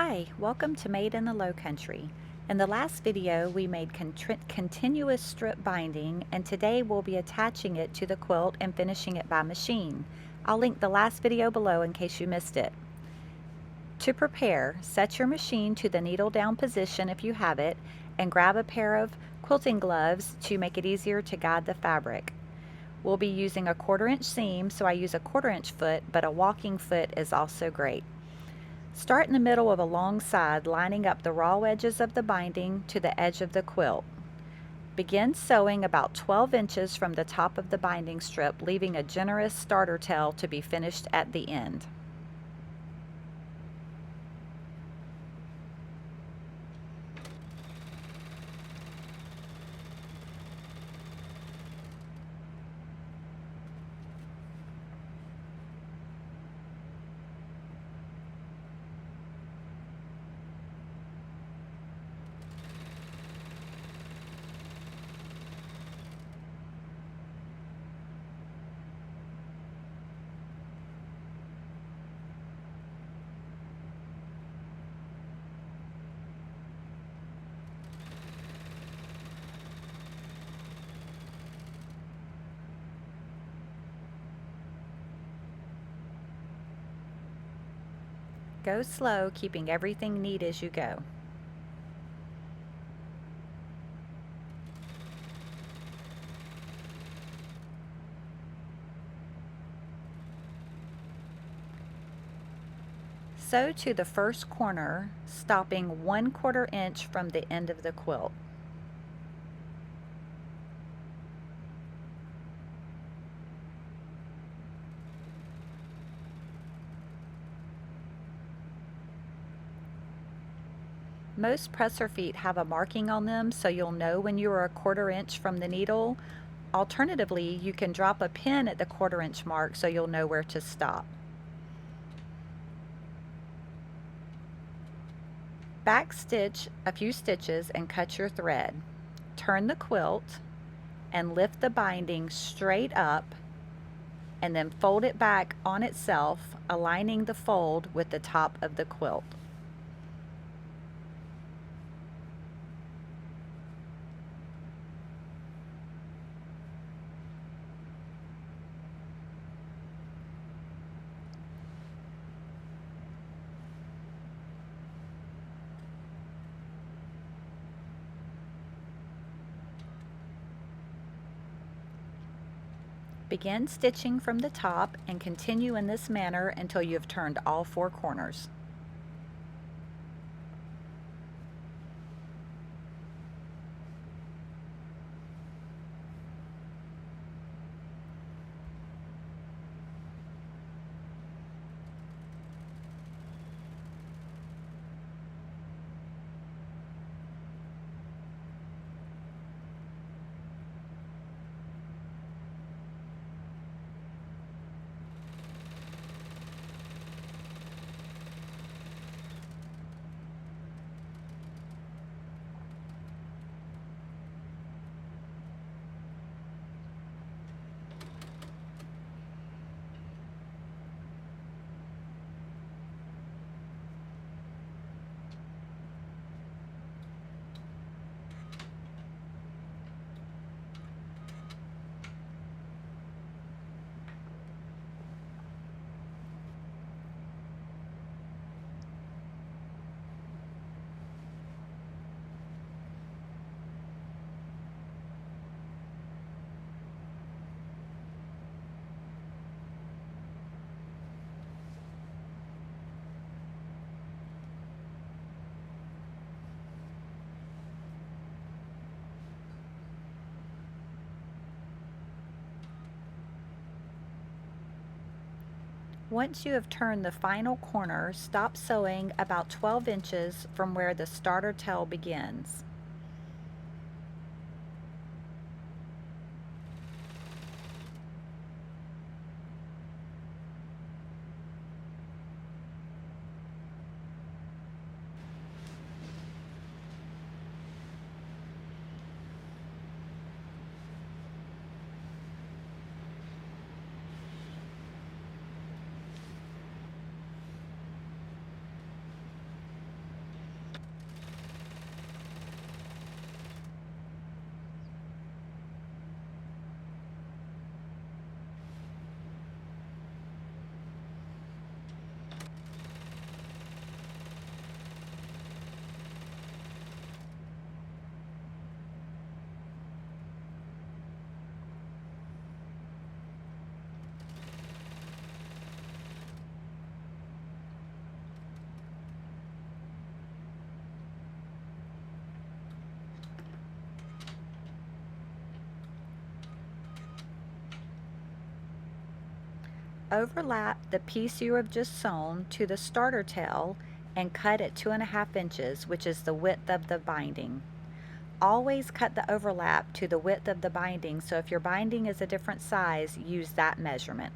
Hi, welcome to Made in the Low Country. In the last video, we made continuous strip binding, and today we'll be attaching it to the quilt and finishing it by machine. I'll link the last video below in case you missed it. To prepare, set your machine to the needle down position if you have it, and grab a pair of quilting gloves to make it easier to guide the fabric. We'll be using a 1/4 inch seam, so I use a 1/4 inch foot, but a walking foot is also great. Start in the middle of a long side, lining up the raw edges of the binding to the edge of the quilt. Begin sewing about 12 inches from the top of the binding strip, leaving a generous starter tail to be finished at the end. Go slow, keeping everything neat as you go. Sew to the first corner, stopping 1/4 inch from the end of the quilt. Most presser feet have a marking on them, so you'll know when you are a 1/4 inch from the needle. Alternatively, you can drop a pin at the 1/4 inch mark so you'll know where to stop. Back stitch a few stitches and cut your thread. Turn the quilt and lift the binding straight up, and then fold it back on itself, aligning the fold with the top of the quilt. Begin stitching from the top and continue in this manner until you have turned all 4 corners. Once you have turned the final corner, stop sewing about 12 inches from where the starter tail begins. Overlap the piece you have just sewn to the starter tail and cut at 2.5 inches, which is the width of the binding. Always cut the overlap to the width of the binding, so if your binding is a different size, use that measurement.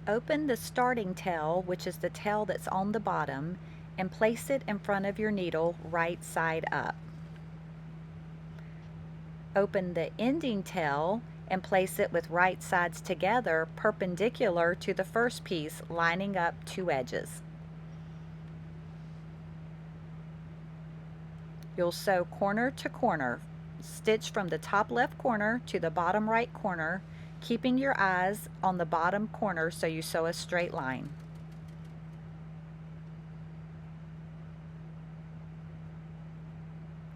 Open the starting tail, which is the tail that's on the bottom, and place it in front of your needle right side up. Open the ending tail and place it with right sides together perpendicular to the first piece, lining up two edges. You'll sew corner to corner. Stitch from the top left corner to the bottom right corner, keeping your eyes on the bottom corner so you sew a straight line.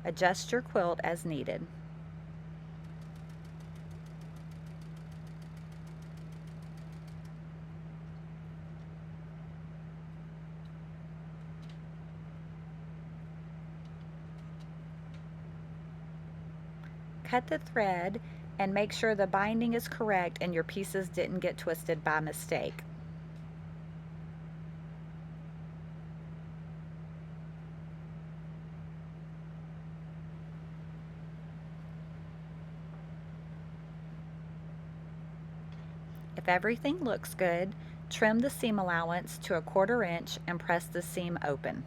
Adjust your quilt as needed. Cut the thread and make sure the binding is correct and your pieces didn't get twisted by mistake. If everything looks good, trim the seam allowance to 1/4 inch and press the seam open.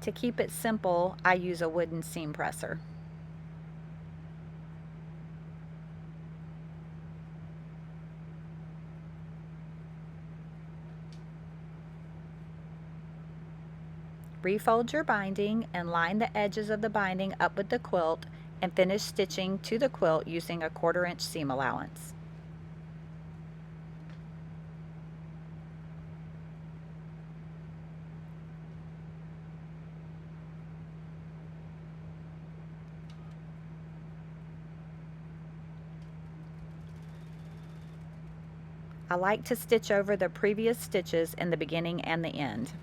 To keep it simple, I use a wooden seam presser. Refold your binding and line the edges of the binding up with the quilt and finish stitching to the quilt using a 1/4 inch seam allowance. I like to stitch over the previous stitches in the beginning and the end.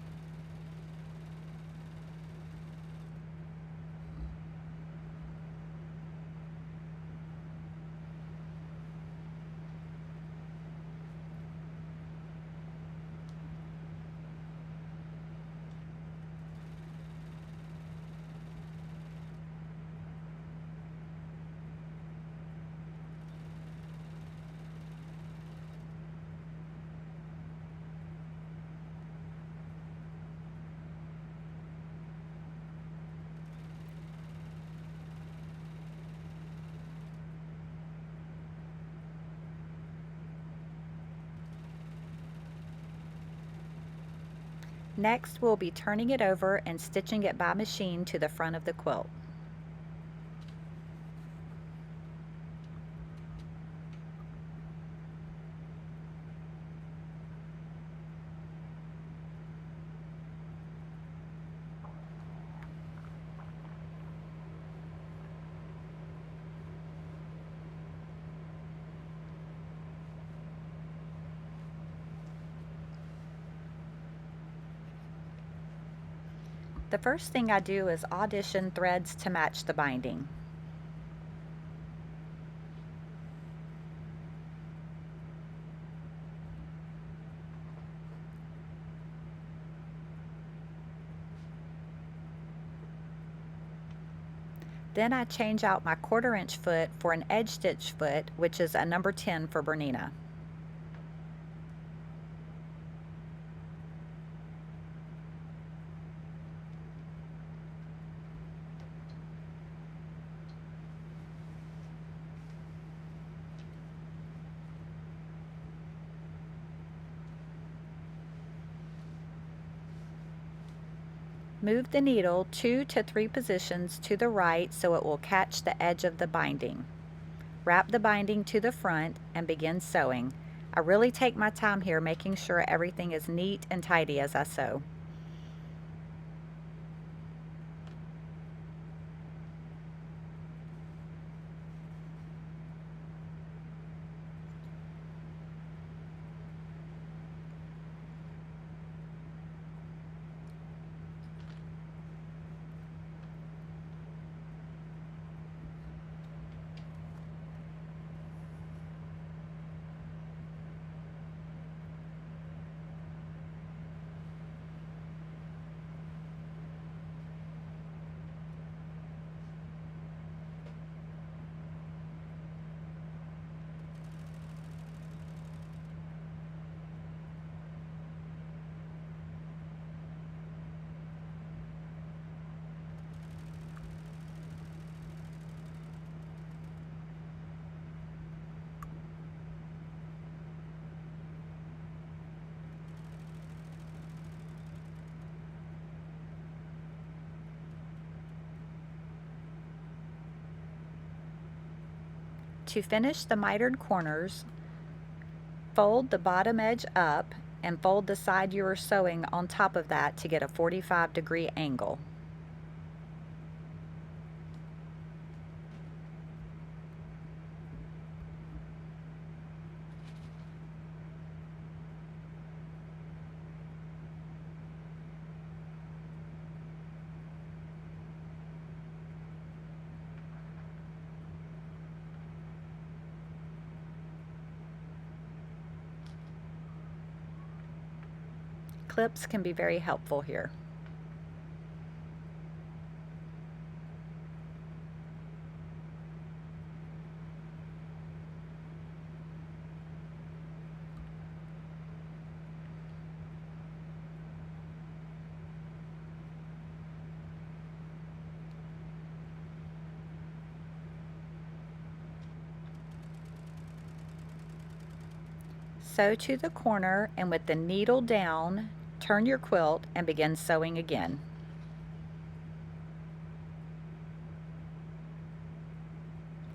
Next, we'll be turning it over and stitching it by machine to the front of the quilt. The first thing I do is audition threads to match the binding. Then I change out my 1/4 inch foot for an edge stitch foot, which is a number 10 for Bernina. Move the needle 2 to 3 positions to the right so it will catch the edge of the binding. Wrap the binding to the front and begin sewing. I really take my time here, making sure everything is neat and tidy as I sew. To finish the mitered corners, fold the bottom edge up and fold the side you are sewing on top of that to get a 45-degree angle. Clips can be very helpful here. Sew to the corner and with the needle down, turn your quilt and begin sewing again.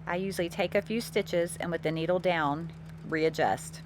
I usually take a few stitches and with the needle down, readjust.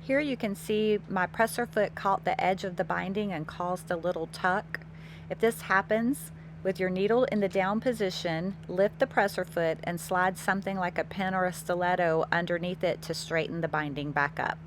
Here you can see my presser foot caught the edge of the binding and caused a little tuck. If this happens, with your needle in the down position, lift the presser foot and slide something like a pen or a stiletto underneath it to straighten the binding back up.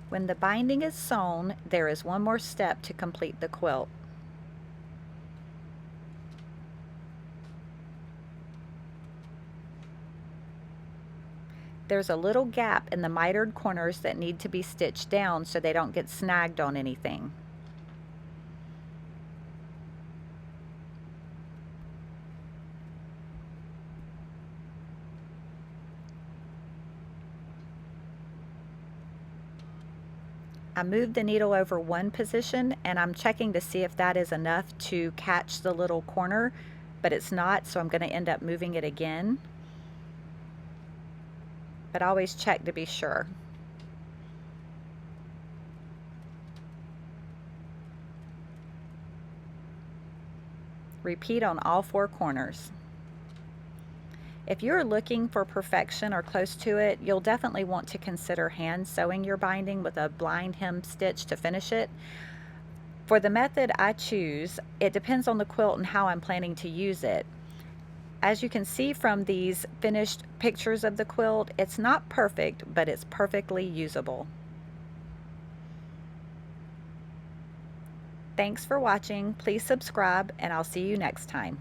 When the binding is sewn, there is one more step to complete the quilt. There's a little gap in the mitered corners that need to be stitched down so they don't get snagged on anything. I moved the needle over one position and I'm checking to see if that is enough to catch the little corner, but it's not, so I'm going to end up moving it again. But always check to be sure. Repeat on all four corners. If you're looking for perfection or close to it, you'll definitely want to consider hand sewing your binding with a blind hem stitch to finish it. For the method I choose, it depends on the quilt and how I'm planning to use it. As you can see from these finished pictures of the quilt, it's not perfect, but it's perfectly usable. Thanks for watching. Please subscribe, and I'll see you next time.